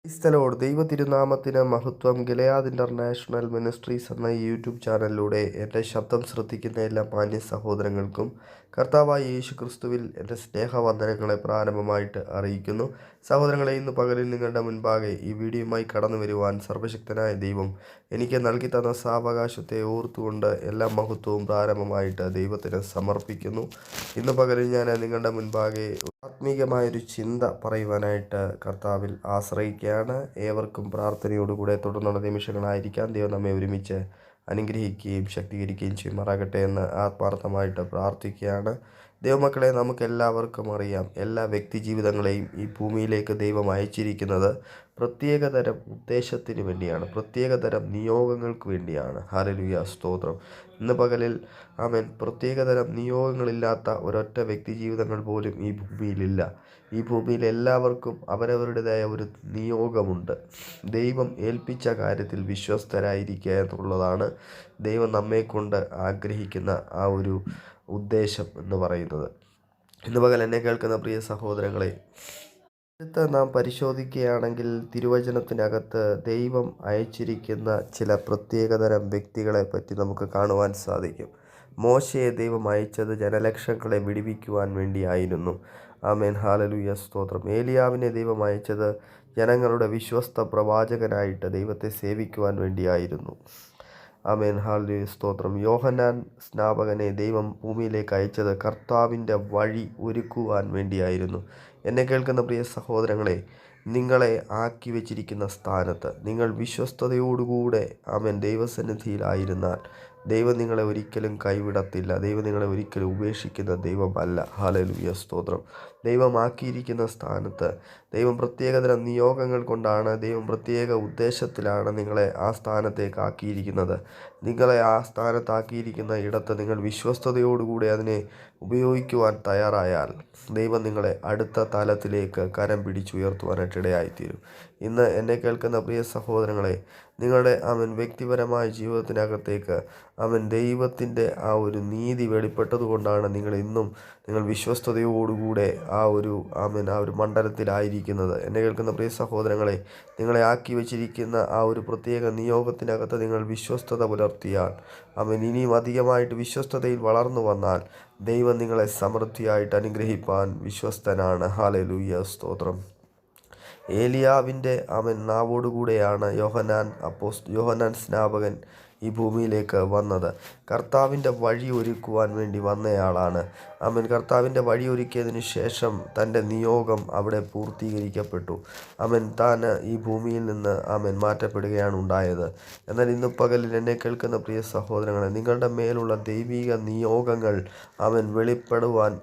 ക്രൈസ്തലോട് ദൈവ തിരുനാമത്തിന് മഹത്വം. ഗിലെയാദ് ഇൻ്റർനാഷണൽ മിനിസ്ട്രീസ് എന്ന ഈ യൂട്യൂബ് ചാനലിലൂടെ എൻ്റെ ശബ്ദം ശ്രദ്ധിക്കുന്ന എല്ലാ മാന്യ സഹോദരങ്ങൾക്കും കർത്താവായ യേശു ക്രിസ്തുവിൽ എൻ്റെ സ്നേഹവന്ദനങ്ങളെ പ്രാരംഭമായിട്ട് അറിയിക്കുന്നു. സഹോദരങ്ങളെ, ഇന്ന് പകലിൽ നിങ്ങളുടെ മുൻപാകെ ഈ വീഡിയോയുമായി കടന്നു വരുവാൻ സർവശക്തനായ ദൈവം എനിക്ക് നൽകി തന്ന സാവകാശത്തെ ഓർത്തുകൊണ്ട് എല്ലാ മഹത്വവും പ്രാരംഭമായിട്ട് ദൈവത്തിന് സമർപ്പിക്കുന്നു. ഇന്ന് പകലിൽ ഞാൻ നിങ്ങളുടെ മുൻപാകെ ആത്മീകമായൊരു ചിന്ത പറയുവാനായിട്ട് കർത്താവിൽ ആശ്രയിക്കുകയാണ്. ഏവർക്കും പ്രാർത്ഥനയോടുകൂടെ തുടർന്നുള്ള നിമിഷങ്ങളായിരിക്കാം. ദൈവം നമ്മെ ഒരുമിച്ച് അനുഗ്രഹിക്കുകയും ശക്തീകരിക്കുകയും ചെയ്യുമാറാകട്ടെ എന്ന് ആത്മാർത്ഥമായിട്ട് പ്രാർത്ഥിക്കുകയാണ്. ദൈവമക്കളെ, നമുക്കെല്ലാവർക്കും അറിയാം, എല്ലാ വ്യക്തി ജീവിതങ്ങളെയും ഈ ഭൂമിയിലേക്ക് ദൈവം അയച്ചിരിക്കുന്നത് പ്രത്യേകതരം ഉദ്ദേശത്തിന് വേണ്ടിയാണ്, പ്രത്യേകതരം നിയോഗങ്ങൾക്ക് വേണ്ടിയാണ്. ഹല്ലേലൂയ, സ്തോത്രം. ഇന്ന് പകലിൽ ആമേൻ, പ്രത്യേകതരം നിയോഗങ്ങളില്ലാത്ത ഒരൊറ്റ വ്യക്തി ജീവിതങ്ങൾ പോലും ഈ ഭൂമിയിലില്ല. ഈ ഭൂമിയിൽ എല്ലാവർക്കും അവരവരുടേതായ ഒരു നിയോഗമുണ്ട്. ദൈവം ഏൽപ്പിച്ച കാര്യത്തിൽ വിശ്വസ്തരായിരിക്കുക എന്നുള്ളതാണ് ദൈവം നമ്മെക്കൊണ്ട് ആഗ്രഹിക്കുന്ന ആ ഒരു ഉദ്ദേശം എന്ന് പറയുന്നത്. ഇന്ന് പകൽ എന്നെ കേൾക്കുന്ന പ്രിയ സഹോദരങ്ങളെ, അടുത്ത് നാം പരിശോധിക്കുകയാണെങ്കിൽ തിരുവചനത്തിനകത്ത് ദൈവം അയച്ചിരിക്കുന്ന ചില പ്രത്യേകതരം വ്യക്തികളെ പറ്റി നമുക്ക് കാണുവാൻ സാധിക്കും. മോശയെ ദൈവം അയച്ചത് ജനലക്ഷങ്ങളെ വിടുവിക്കുവാൻ വേണ്ടിയായിരുന്നു. ആമേൻ, ഹല്ലേലൂയ, സ്തോത്രം. ഏലിയാവിനെ ദൈവം അയച്ചത് ജനങ്ങളുടെ വിശ്വസ്ത പ്രവാചകനായിട്ട് ദൈവത്തെ സേവിക്കുവാൻ വേണ്ടിയായിരുന്നു. ആമേൻ, ഹല്ലേലൂയ, സ്തോത്രം. യോഹന്നാൻ സ്നാപകനെ ദൈവം ഭൂമിയിലേക്ക് അയച്ചത് കർത്താവിൻ്റെ വഴി ഒരുക്കുവാൻ വേണ്ടിയായിരുന്നു. എന്നെ കേൾക്കുന്ന പ്രിയ സഹോദരങ്ങളെ, നിങ്ങളെ ആക്കി വച്ചിരിക്കുന്ന സ്ഥാനത്ത് നിങ്ങൾ വിശ്വസ്തയോടുകൂടെ ആമേൻ ദൈവസന്നിധിയിലായിരുന്നാൽ ദൈവം നിങ്ങളെ ഒരിക്കലും കൈവിടത്തില്ല. ദൈവം നിങ്ങളെ ഒരിക്കലും ഉപേക്ഷിക്കുന്ന ദൈവമല്ല. ഹല്ലേലൂയ, സ്തോത്രം. ദൈവം ആക്കിയിരിക്കുന്ന സ്ഥാനത്ത് ദൈവം പ്രത്യേകതരം നിയോഗങ്ങൾ കൊണ്ടാണ്, ദൈവം പ്രത്യേക ഉദ്ദേശത്തിലാണ് നിങ്ങളെ ആ സ്ഥാനത്തേക്ക് ആക്കിയിരിക്കുന്നത്. നിങ്ങളെ ആ സ്ഥാനത്താക്കിയിരിക്കുന്ന ഇടത്ത് നിങ്ങൾ വിശ്വസ്തയോടുകൂടി അതിനെ ഉപയോഗിക്കുവാൻ തയ്യാറായാൽ ദൈവം നിങ്ങളെ അടുത്ത തലത്തിലേക്ക് കരം പിടിച്ചുയർത്തുവാനായിട്ട് ഇടയായിത്തീരും. ഇന്ന് എന്നെ കേൾക്കുന്ന പ്രിയ സഹോദരങ്ങളെ, നിങ്ങളുടെ വ്യക്തിപരമായ ജീവിതത്തിനകത്തേക്ക് ദൈവത്തിൻ്റെ ആ ഒരു നീതി വെളിപ്പെട്ടതുകൊണ്ടാണ് നിങ്ങൾ വിശ്വസ്തയോടുകൂടെ ആ ഒരു മണ്ഡലത്തിലായിരിക്കുന്നത്. എന്നെ കേൾക്കുന്ന പ്രിയ സഹോദരങ്ങളെ, നിങ്ങളെ ആക്കി വച്ചിരിക്കുന്ന ആ ഒരു പ്രത്യേക നിയോഗത്തിനകത്ത് നിങ്ങൾ വിശ്വസ്തത പുലർത്തിയാൽ ഇനിയും അധികമായിട്ട് വിശ്വസ്തതയിൽ വളർന്നു വന്നാൽ ദൈവം നിങ്ങളെ സമൃദ്ധിയായിട്ട് അനുഗ്രഹിപ്പാൻ വിശ്വസ്തനാണ്. ഹല്ലേലൂയ, സ്തോത്രം. ഏലിയാവിൻ്റെ നാവോടുകൂടെയാണ് യോഹന്നാൻ സ്നാപകൻ ഈ ഭൂമിയിലേക്ക് വന്നത്. കർത്താവിൻ്റെ വഴി ഒരുക്കുവാൻ വേണ്ടി വന്നയാളാണ്. കർത്താവിൻ്റെ വഴി ഒരുക്കിയതിന് ശേഷം തൻ്റെ നിയോഗം അവിടെ പൂർത്തീകരിക്കപ്പെട്ടു. താൻ ഈ ഭൂമിയിൽ നിന്ന് മാറ്റപ്പെടുകയാണ് ഉണ്ടായത്. എന്നാൽ ഇന്ന് പകലിൽ എന്നെ കേൾക്കുന്ന പ്രിയ സഹോദരങ്ങളെ, നിങ്ങളുടെ മേലുള്ള ദൈവിക നിയോഗങ്ങൾ വെളിപ്പെടുവാൻ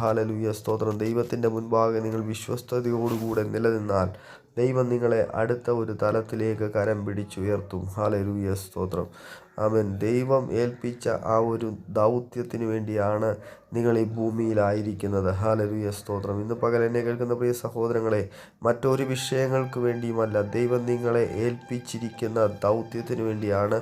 ഹല്ലേലൂയ, സ്തോത്രം, ദൈവത്തിൻ്റെ മുൻപാകെ നിങ്ങൾ വിശ്വസ്തയോടുകൂടെ നിലനിന്നാൽ ദൈവം നിങ്ങളെ അടുത്ത ഒരു തലത്തിലേക്ക് കരം പിടിച്ചുയർത്തും. ഹല്ലേലൂയ, സ്തോത്രം. ദൈവം ഏൽപ്പിച്ച ആ ഒരു ദൗത്യത്തിന് വേണ്ടിയാണ് നിങ്ങൾ ഈ ഭൂമിയിലായിരിക്കുന്നത്. ഹല്ലേലൂയ, സ്തോത്രം. ഇന്ന് പകൽ എന്നെ കേൾക്കുന്ന പ്രിയ സഹോദരങ്ങളെ, മറ്റൊരു വിഷയങ്ങൾക്ക് വേണ്ടിയുമല്ല, ദൈവം നിങ്ങളെ ഏൽപ്പിച്ചിരിക്കുന്ന ദൗത്യത്തിന് വേണ്ടിയാണ്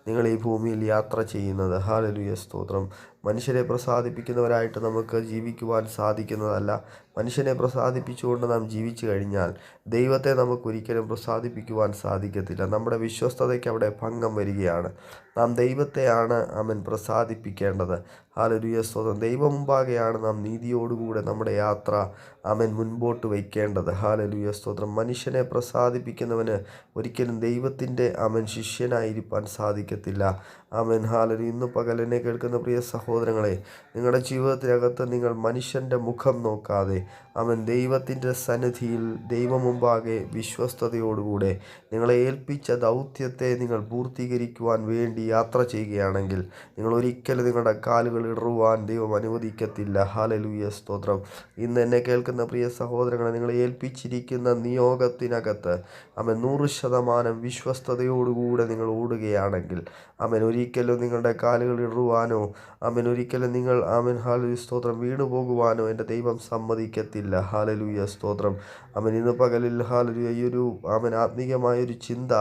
നിങ്ങൾ ഈ ഭൂമിയിൽ യാത്ര ചെയ്യുന്നത്. ഹല്ലേലൂയ, സ്തോത്രം. മനുഷ്യരെ പ്രസാദിപ്പിക്കുന്നവരായിട്ട് നമുക്ക് ജീവിക്കുവാൻ സാധിക്കുന്നതല്ല. മനുഷ്യനെ പ്രസാദിപ്പിച്ചുകൊണ്ട് നാം ജീവിച്ചു കഴിഞ്ഞാൽ ദൈവത്തെ നമുക്കൊരിക്കലും പ്രസാദിപ്പിക്കുവാൻ സാധിക്കത്തില്ല. നമ്മുടെ വിശ്വസ്തതയ്ക്ക് അവിടെ ഭംഗം വരികയാണ്. നാം ദൈവത്തെയാണ് പ്രസാദിപ്പിക്കേണ്ടത്. ഹല്ലേലൂയ, സ്തോത്രം. ദൈവം മുമ്പാകെയാണ് നാം നീതിയോടുകൂടെ നമ്മുടെ യാത്ര മുൻപോട്ട് വയ്ക്കേണ്ടത്. ഹല്ലേലൂയ, സ്തോത്രം. മനുഷ്യനെ പ്രസാദിപ്പിക്കുന്നവന് ഒരിക്കലും ദൈവത്തിൻ്റെ ശിഷ്യനായിരിക്കാൻ സാധിക്കത്തില്ല. ഹല്ലേലൂയ. ഇന്ന് പകലിനെ കേൾക്കുന്ന പ്രിയ സഹോദരങ്ങളെ, നിങ്ങളുടെ ജീവിതത്തിനകത്ത് നിങ്ങൾ മനുഷ്യൻ്റെ മുഖം നോക്കാതെ ദൈവത്തിൻ്റെ സന്നിധിയിൽ ദൈവം മുമ്പാകെ വിശ്വസ്തയോടുകൂടെ നിങ്ങളെ ഏൽപ്പിച്ച ദൗത്യത്തെ നിങ്ങൾ പൂർത്തീകരിക്കുവാൻ വേണ്ടി യാത്ര ചെയ്യുകയാണെങ്കിൽ നിങ്ങൾ ഒരിക്കലും നിങ്ങളുടെ കാലുകൾ ഇടറുവാൻ ദൈവം അനുവദിക്കത്തില്ല. ഹല്ലേലൂയ, സ്തോത്രം. ഇന്ന് എന്നെ കേൾക്കുന്ന പ്രിയ സഹോദരങ്ങളെ, നിങ്ങളെ ഏൽപ്പിച്ചിരിക്കുന്ന നിയോഗത്തിനകത്ത് 100% വിശ്വസ്തയോടുകൂടെ നിങ്ങൾ ഓടുകയാണെങ്കിൽ ഒരിക്കലും നിങ്ങളുടെ കാലുകൾ ഇടറുവാനോ ഒരിക്കലും നിങ്ങൾ ഹല്ലേലൂയ, സ്തോത്രം, വീണു പോകുവാനോ എൻ്റെ ദൈവം സമ്മതിക്കത്തില്ല. ഹല്ലേലൂയ, സ്തോത്രം. ഇന്ന് പകലിൽ ഹല്ലേലൂയ, ഈ ഒരു ആത്മീകമായൊരു ചിന്ത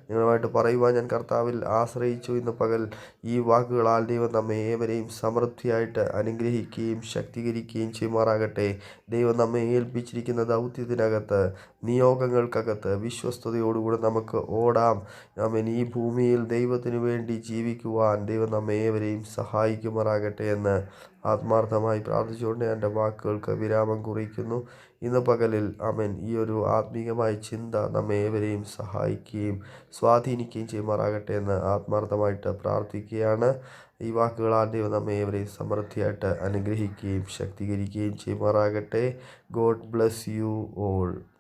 നിങ്ങളുമായിട്ട് പറയുവാൻ ഞാൻ കർത്താവിൽ ആശ്രയിച്ചു. ഇന്ന് പകൽ ഈ വാക്കുകളാൽ ദൈവം നമ്മെ ഏവരെയും സമൃദ്ധിയായിട്ട് അനുഗ്രഹിക്കുകയും ശക്തീകരിക്കുകയും ചെയ്യുമാറാകട്ടെ. ദൈവം നമ്മെ ഏൽപ്പിച്ചിരിക്കുന്ന ദൗത്യത്തിനകത്ത് നിയോഗങ്ങൾക്കകത്ത് വിശ്വസ്തയോടുകൂടെ നമുക്ക് ഓടാം. ആമേൻ. ഈ ഭൂമിയിൽ ദൈവത്തിനു വേണ്ടി ജീവിക്കുവാൻ ദൈവം നമ്മെ ഏവരെയും സഹായിക്കുമാറാകട്ടെ എന്ന് ആത്മാർത്ഥമായി പ്രാർത്ഥിച്ചുകൊണ്ട് എൻ്റെ വാക്കുകൾക്ക് വിരാമം കുറിക്കുന്നു. ഇന്ന് പകലിൽ ആമേൻ ഈ ഒരു ആത്മീയമായ ചിന്ത നമ്മെ ഏവരെയും സഹായിക്കുകയും സ്വാധീനിക്കുകയും ചെയ്യുമാറാകട്ടെ എന്ന് ആത്മാർത്ഥമായിട്ട് പ്രാർത്ഥിക്കുകയാണ്. ഈ വാക്കുകളാൽ ദൈവം നമ്മെ ഏവരെയും സമൃദ്ധിയായിട്ട് അനുഗ്രഹിക്കുകയും ശക്തീകരിക്കുകയും ചെയ്യുമാറാകട്ടെ. God bless you all.